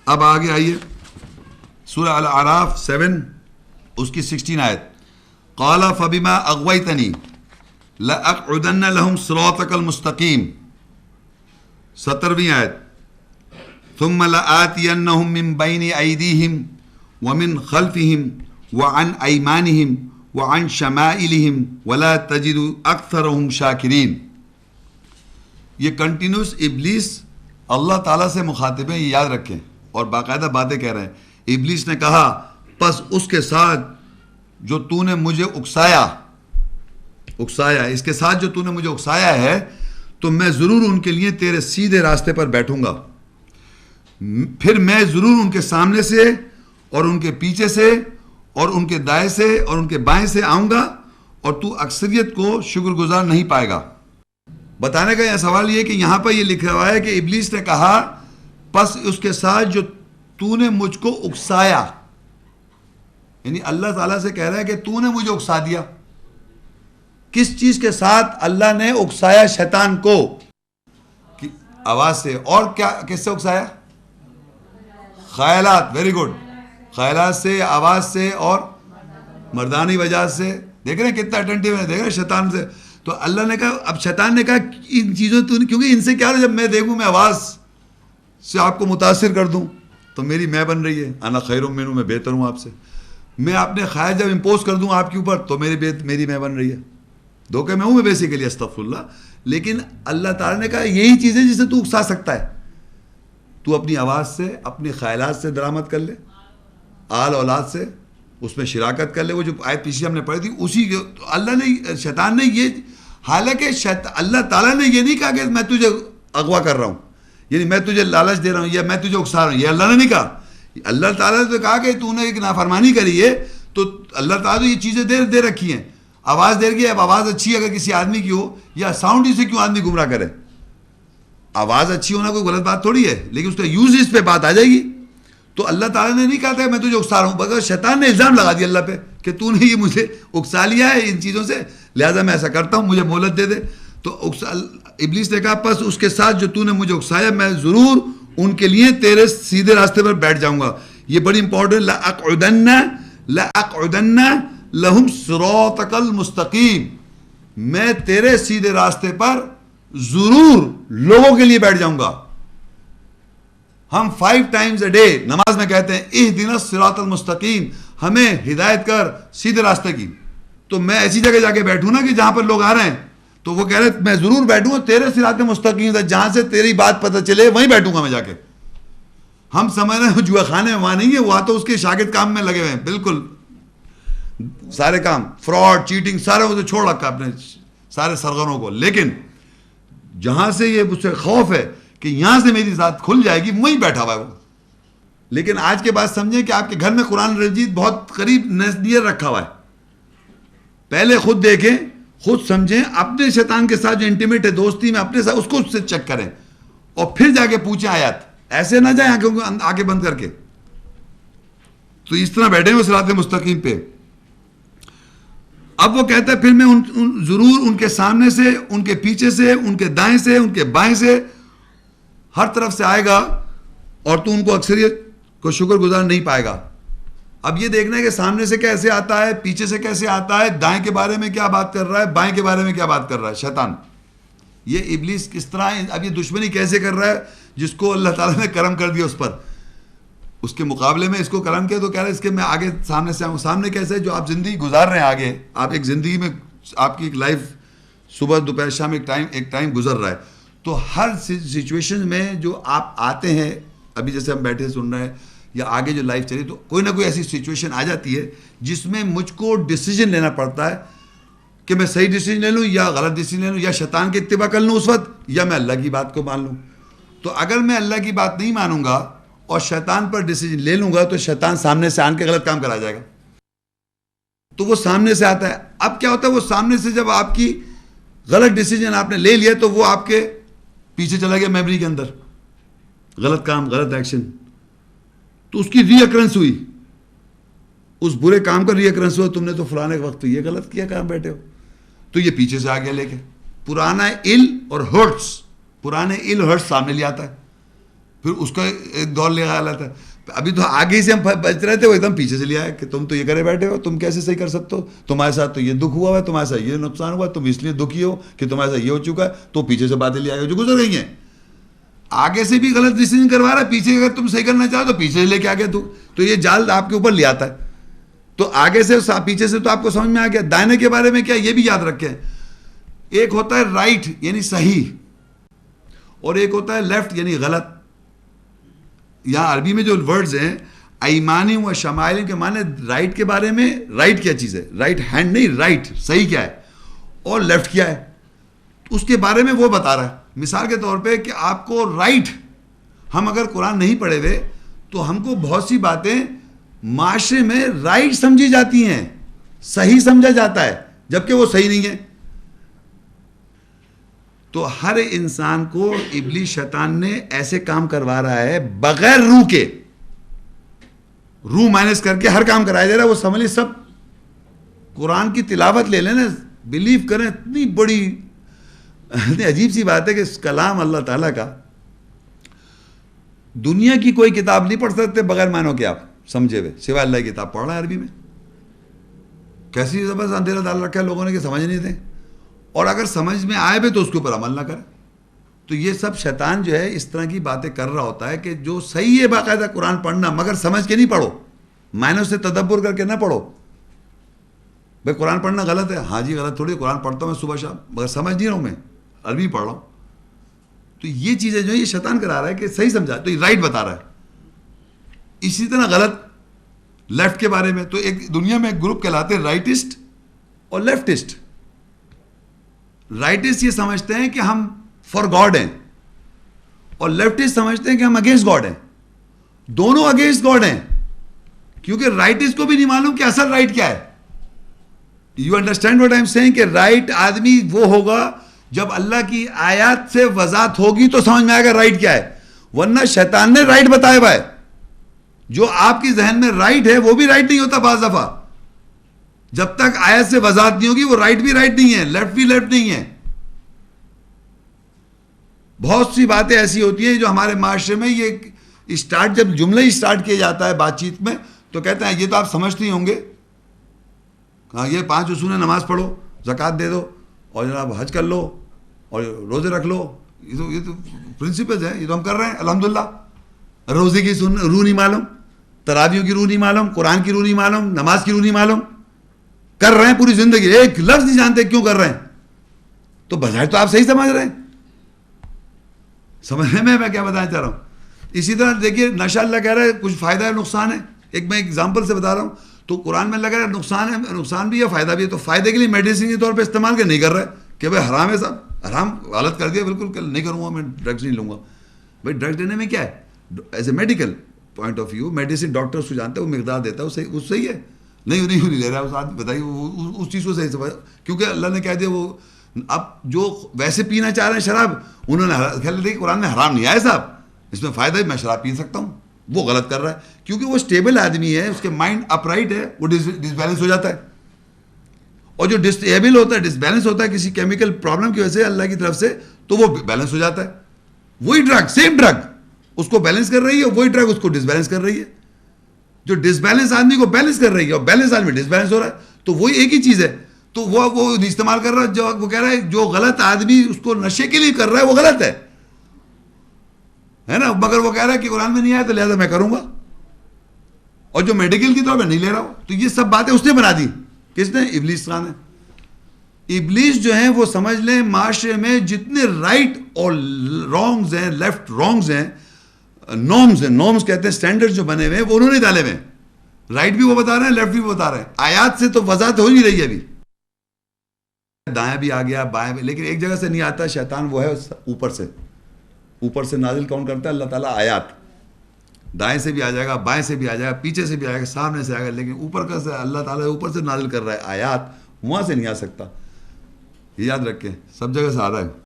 اب آگے آئیے سورہ الاعراف 7 اس کی 16 آیت. قال فبما اغویتنی لأقعدن لهم صراطك المستقیم. 17ویں آیت. ثم لآتینہم من بین ایدیہم ومن خلفہم وعن ایمانہم وعن شمائلہم ولا تجد اکثرہم شاکرین. یہ کنٹینیوس ابلیس اللہ تعالیٰ سے مخاطب ہیں، یہ یاد رکھیں، اور باقاعدہ باتیں کہہ رہے ہیں. ابلیس نے کہا پس اس کے ساتھ جو تو نے مجھے اکسایا، اس کے ساتھ جو تو نے مجھے اکسایا ہے تو میں ضرور ان کے لیے تیرے سیدھے راستے پر بیٹھوں گا، پھر میں ضرور ان کے سامنے سے اور ان کے پیچھے سے اور ان کے دائیں سے اور ان کے بائیں سے آؤں گا، اور تو اکثریت کو شکر گزار نہیں پائے گا. بتانے کا یہ سوال یہ کہ یہاں پر یہ لکھا ہوا ہے کہ ابلیس نے کہا پس اس کے ساتھ جو تو نے مجھ کو اکسایا، یعنی اللہ تعالیٰ سے کہہ رہا ہے کہ تو نے مجھے اکسا دیا. کس چیز کے ساتھ اللہ نے اکسایا شیطان کو؟ آواز سے. اور کیا کس سے اکسایا؟ خیالات. Very good. خیالات سے، آواز سے اور مردانی وجہ سے. دیکھ رہے ہیں کتنا اٹینٹیو ہے، دیکھ رہے ہیں شیطان سے. تو اللہ نے کہا، اب شیطان نے کہا ان چیزوں کیونکہ ان سے کیا رہا، جب میں دیکھوں میں آواز سے آپ کو متاثر کر دوں تو میری میں بن رہی ہے، انا خیر منہ، میں بہتر ہوں آپ سے. میں اپنے خواہش جب امپوز کر دوں آپ کے اوپر تو میری میں بن رہی ہے. دھوکے میں ہوں میں بیسیکلی، استغفر اللہ. لیکن اللہ تعالیٰ نے کہا یہی چیزیں جسے تو اکسا سکتا ہے، تو اپنی آواز سے، اپنے خیالات سے درآمد کر لے، آل اولاد سے اس میں شراکت کر لے. وہ جو آیت پیچھے ہم نے پڑھی تھی اسی کے اللہ نے، شیطان نے یہ، حالانکہ اللہ تعالیٰ نے یہ نہیں کہا کہ میں تجھے اغوا کر رہا ہوں، یعنی میں تجھے لالچ دے رہا ہوں یا میں تجھے اکسا رہا ہوں، یہ اللہ نے نہیں کہا. اللہ تعالیٰ نے تو کہا کہ تو نے ایک نافرمانی کری ہے تو اللہ تعالیٰ تو یہ چیزیں دے رکھی ہیں. آواز دے رہی ہے، اب آواز اچھی ہے اگر کسی آدمی کی ہو، یا ساؤنڈ اسے کیوں آدمی گمراہ کرے؟ آواز اچھی ہونا کوئی غلط بات تھوڑی ہے، لیکن اس کا یوز اس پہ بات آ جائے گی. تو اللہ تعالیٰ نے نہیں کہا تھا میں تجھے اکسا رہا ہوں، بلکہ شیطان نے الزام لگا دیا اللہ پہ کہ تو نے یہ مجھے اکسا لیا ہے ان چیزوں سے، لہٰذا میں ایسا کرتا ہوں، مجھے مہلت دے دے. تو ابلیس نے کہا پس اس کے ساتھ جو تو نے مجھے اکسایا میں ضرور ان کے لیے تیرے سیدھے راستے پر بیٹھ جاؤں گا. یہ بڑی امپورٹنٹ، لأقعدن لہم صراطک المستقیم، میں تیرے سیدھے راستے پر ضرور لوگوں کے لیے بیٹھ جاؤں گا. ہم 5 times a day نماز میں کہتے ہیں اہدنا الصراط المستقیم، ہمیں ہدایت کر سیدھے راستے کی. تو میں ایسی جگہ جا کے بیٹھوں نا کہ جہاں پر لوگ آ رہے ہیں تو وہ کہہ رہے میں ضرور بیٹھوں گا تیرے صراط مستقیم، جہاں سے تیری بات پتہ چلے وہیں بیٹھوں گا میں جا کے. ہم سمجھ رہے ہیں جوا خانے میں وہاں نہیں ہے، وہاں تو اس کے شاگرد کام میں لگے ہوئے ہیں، بالکل سارے کام، فراڈ، چیٹنگ، سارے وہ تو چھوڑ رکھا اپنے سارے سرغنوں کو. لیکن جہاں سے یہ مجھ سے خوف ہے کہ یہاں سے میری ذات کھل جائے گی وہیں بیٹھا ہوا ہے وہ. لیکن آج کے بعد سمجھیں کہ آپ کے گھر میں قرآن مجید بہت قریب نزدیک رکھا ہوا ہے. پہلے خود دیکھیں، خود سمجھیں، اپنے شیطان کے ساتھ جو انٹیمیٹ ہے دوستی میں اپنے ساتھ، اس کو اس سے چیک کریں اور پھر جا کے پوچھیں آیات. ایسے نہ جائیں آنکھیں بند کر کے. تو اس طرح بیٹھے ہوئے صراط مستقیم پہ. اب وہ کہتا ہے پھر میں ضرور ان کے سامنے سے، ان کے پیچھے سے، ان کے دائیں سے، ان کے بائیں سے، ہر طرف سے آئے گا اور تو ان کو اکثریت کو شکر گزار نہیں پائے گا. اب یہ دیکھنا ہے کہ سامنے سے کیسے آتا ہے، پیچھے سے کیسے آتا ہے، دائیں کے بارے میں کیا بات کر رہا ہے، بائیں کے بارے میں کیا بات کر رہا ہے شیطان. یہ ابلیس کس طرح، اب یہ دشمنی کیسے کر رہا ہے جس کو اللہ تعالیٰ نے کرم کر دیا اس پر، اس کے مقابلے میں اس کو کرم کیا تو کہہ رہا ہے اس کے میں آگے سامنے سے آؤں. سامنے کیسے؟ جو آپ زندگی گزار رہے ہیں آگے، آپ ایک زندگی میں آپ کی ایک لائف صبح دوپہر شام ایک ٹائم گزر رہا ہے. تو ہر سچویشن میں جو آپ آتے ہیں، ابھی جیسے ہم بیٹھے سن رہے ہیں یا آگے جو لائف چلی، تو کوئی نہ کوئی ایسی سچویشن آ جاتی ہے جس میں مجھ کو ڈیسیجن لینا پڑتا ہے کہ میں صحیح ڈیسیجن لے لوں یا غلط ڈیسیجن لے لوں، یا شیطان کی اتباع کر لوں اس وقت، یا میں اللہ کی بات کو مان لوں. تو اگر میں اللہ کی بات نہیں مانوں گا اور شیطان پر ڈیسیجن لے لوں گا تو شیطان سامنے سے آن کے غلط کام کرا جائے گا. تو وہ سامنے سے آتا ہے. اب کیا ہوتا ہے، وہ سامنے سے جب آپ کی غلط ڈیسیجن آپ نے لے لیا تو وہ آپ کے پیچھے چلا گیا میموری کے اندر، غلط کام، غلط ایکشن. تو اس کی ری اکرنس ہوئی، اس برے کام کا ری اکرنس ہوا، تم نے تو فلانے وقت تو یہ غلط کیا، کہاں بیٹھے ہو. تو یہ پیچھے سے آ گیا لے کے، پرانا ال اور ہرٹس، پرانے ال ہرٹس سامنے لے آتا ہے. پھر اس کا ایک دور لے آ تھا. ابھی تو آگے سے ہم بچ رہے تھے, وہ ایک دم پیچھے سے لیا ہے کہ تم تو یہ کرے بیٹھے ہو, تم کیسے صحیح کر سکتے ہو, تمہارے ساتھ تو یہ دکھ ہوا ہے, تمہارے ساتھ یہ نقصان ہوا ہے, تم اس لیے دکھی ہو کہ تمہارے ساتھ یہ ہو چکا ہے. تو پیچھے سے باتیں لے آئے جو گزر گئی ہیں. آگے سے بھی غلط ڈیسیجن کروا رہا ہے, پیچھے اگر تم صحیح کرنا چاہو تو پیچھے سے لے کے آگے تو یہ جال آپ کے اوپر لے آتا ہے. تو آگے سے پیچھے سے تو آپ کو سمجھ میں آ گیا. دائنے کے بارے میں کیا, یہ بھی یاد رکھیں, ایک ہوتا ہے رائٹ یعنی صحیح, اور ایک ہوتا ہے لیفٹ یعنی غلط. یہاں عربی میں جو ورڈز ہیں ایمانی و شمائل کے معنی رائٹ کے بارے میں, رائٹ کیا چیز ہے, رائٹ ہینڈ نہیں, رائٹ صحیح کیا ہے, اور لیفٹ کیا ہے, اس کے بارے میں وہ بتا رہا ہے. مثال کے طور پہ کہ آپ کو رائٹ, ہم اگر قرآن نہیں پڑھے ہوئے تو ہم کو بہت سی باتیں معاشرے میں رائٹ سمجھی جاتی ہیں, صحیح سمجھا جاتا ہے, جبکہ وہ صحیح نہیں ہے. تو ہر انسان کو ابلیس شیطان نے ایسے کام کروا رہا ہے بغیر روح کے, روح مائنس کر کے ہر کام کرایا جا رہا ہے. وہ سمجھ لی سب قرآن کی تلاوت لے لیں نا, بلیو کریں, اتنی بڑی اتنی عجیب سی بات ہے کہ کلام اللہ تعالیٰ کا, دنیا کی کوئی کتاب نہیں پڑھ سکتے بغیر معنوں کے آپ سمجھے ہوئے, سوائے اللہ کی کتاب پڑھ رہا ہے عربی میں. کیسی زبردست اندھیرا ڈال رکھا ہے لوگوں نے کہ سمجھ نہیں دیں, اور اگر سمجھ میں آئے بھی تو اس کے اوپر عمل نہ کرے. تو یہ سب شیطان جو ہے اس طرح کی باتیں کر رہا ہوتا ہے کہ جو صحیح ہے باقاعدہ قرآن پڑھنا, مگر سمجھ کے نہیں پڑھو, معنوں سے تدبر کر کے نہ پڑھو. بھائی قرآن پڑھنا غلط ہے, ہاں جی غلط تھوڑی, قرآن پڑھتا ہوں میں صبح شام, مگر سمجھ نہیں رہا ہوں, میں عربی پڑھ رہا ہوں. تو یہ چیزیں جو ہے یہ شیطان کرا رہا ہے کہ صحیح سمجھا, تو یہ رائٹ بتا رہا ہے. اسی طرح غلط لیفٹ کے بارے میں, تو ایک دنیا میں ایک گروپ کہلاتے ہیں رائٹسٹ اور لیفٹسٹ. رائٹسٹ یہ سمجھتے ہیں کہ ہم فار گاڈ ہیں, اور لیفٹسٹ سمجھتے ہیں کہ ہم اگینسٹ گاڈ ہیں. دونوں اگینسٹ گاڈ ہیں, کیونکہ رائٹسٹ کو بھی نہیں معلوم کہ اصل رائٹ کیا ہے. You understand what I am saying, کہ رائٹ آدمی وہ ہوگا جب اللہ کی آیات سے وضاحت ہوگی تو سمجھ میں آئے گا رائٹ کیا ہے. ورنہ شیطان نے رائٹ بتایا ہوا ہے, جو آپ کی ذہن میں رائٹ ہے وہ بھی رائٹ نہیں ہوتا بعض دفعہ. جب تک آیت سے وضاحت نہیں ہوگی وہ رائٹ بھی رائٹ نہیں ہے, لیفٹ بھی لیفٹ نہیں ہے. بہت سی باتیں ایسی ہوتی ہیں جو ہمارے معاشرے میں یہ اسٹارٹ, جب جملہ ہی اسٹارٹ کیا جاتا ہے بات چیت میں, تو کہتے ہیں یہ تو آپ سمجھتے ہی ہوں گے, ہاں یہ 5 اصول نماز پڑھو, زکوٰۃ دے دو, اور جناب حج کر لو, اور روزے رکھ لو. یہ تو پرنسپلز ہیں, یہ تو ہم کر رہے ہیں الحمدللہ. روزے کی روح نہیں معلوم, تراویحوں کی روح نہیں معلوم, قرآن کی روح نہیں معلوم, نماز کی روح نہیں معلوم, کر رہے ہیں پوری زندگی, ایک لفظ نہیں جانتے کیوں کر رہے ہیں. تو بظاہر تو آپ صحیح سمجھ رہے ہیں. سمجھنے میں کیا بتانا چاہ رہا ہوں. اسی طرح دیکھیے نشہ اللہ کہہ رہا ہے کچھ فائدہ ہے نقصان ہے. ایک میں ایگزامپل سے بتا رہا ہوں, تو قرآن میں لگا رہا ہے نقصان ہے, نقصان بھی ہے فائدہ بھی ہے. تو فائدے کے لیے میڈیسن کے طور پہ استعمال کے نہیں کر رہے کہ بھائی حرام ہے, صاحب حرام غلط کر دیا, بالکل نہیں کروں گا میں, ڈرگس نہیں لوں گا. بھائی ڈرگس لینے میں کیا ہے, as a medical point of view medicine doctor اس کو جانتا ہے, وہ مقدار دیتا ہے, وہ صحیح ہے. نہیں لے رہا ہے اس آدمی, بتائیے اس چیز کو صحیح سے, کیونکہ اللہ نے کہہ دیا وہ. اب جو ویسے پینا چاہ رہے ہیں شراب, انہوں نے خیال دیکھیے قرآن میں حرام نہیں آیا صاحب, اس میں فائدہ ہے, میں شراب پی سکتا ہوں. وہ غلط کر رہا ہے, کیونکہ وہ اسٹیبل آدمی ہے, اس کے مائنڈ اپ رائٹ ہے, وہ ڈس بیلنس ہو جاتا ہے. اور جو ڈسٹیبل ہوتا ہے, ڈس بیلنس ہوتا ہے کسی کیمیکل پرابلم کی وجہ سے اللہ کی طرف سے, تو وہ بیلنس ہو جاتا ہے. وہی ڈرگ, سیم ڈرگ اس کو بیلنس کر رہی ہے, وہی ڈرگ اس کو ڈس بیلنس کر رہی ہے. جو ڈس بیلنس آدمی کو بیلنس کر رہی ہے, اور بیلنس آدمی ڈس بیلنس ہو رہا ہے, تو وہی ایک ہی چیز ہے. تو وہ استعمال کر رہا ہے, جو وہ کہہ رہا ہے جو غلط آدمی اس کو نشے کے لیے کر رہا ہے وہ غلط ہے نا, مگر وہ کہہ رہا ہے کہ قرآن میں نہیں آیا تو لہٰذا میں کروں گا, اور جو میڈیکل کی طور پہ نہیں لے رہا ہوں. تو یہ سب باتیں اس نے بنا دی. کس نے؟ ابلیس خان ہے. ابلیس جو ہیں وہ سمجھ لیں معاشرے میں جتنے رائٹ اور رانگز ہیں, لیفٹ رانگز ہیں, نارمز کہتے ہیں, اسٹینڈرڈ جو بنے ہوئے ہیں وہ انہوں نے ڈالے ہوئے ہیں. رائٹ بھی وہ بتا رہے ہیں, لیفٹ بھی وہ بتا رہے ہیں. آیات سے تو وضاحت ہو نہیں رہی ہے ابھی. دائیں بھی آ گیا, بائیں بھی, لیکن ایک جگہ سے نہیں آتا. شیطان وہ ہے اوپر سے نازل کون کرتا ہے؟ اللہ تعالیٰ آیات. دائیں سے بھی آ جائے گا, بائیں سے بھی آ جائے گا, پیچھے سے بھی آئے گا, سامنے سے آئے گا, لیکن اوپر کا سے اللہ تعالیٰ اوپر سے نازل کر رہا ہے آیات, وہاں سے نہیں آ سکتا. یہ یاد رکھیں, سب جگہ سے آ رہا ہے.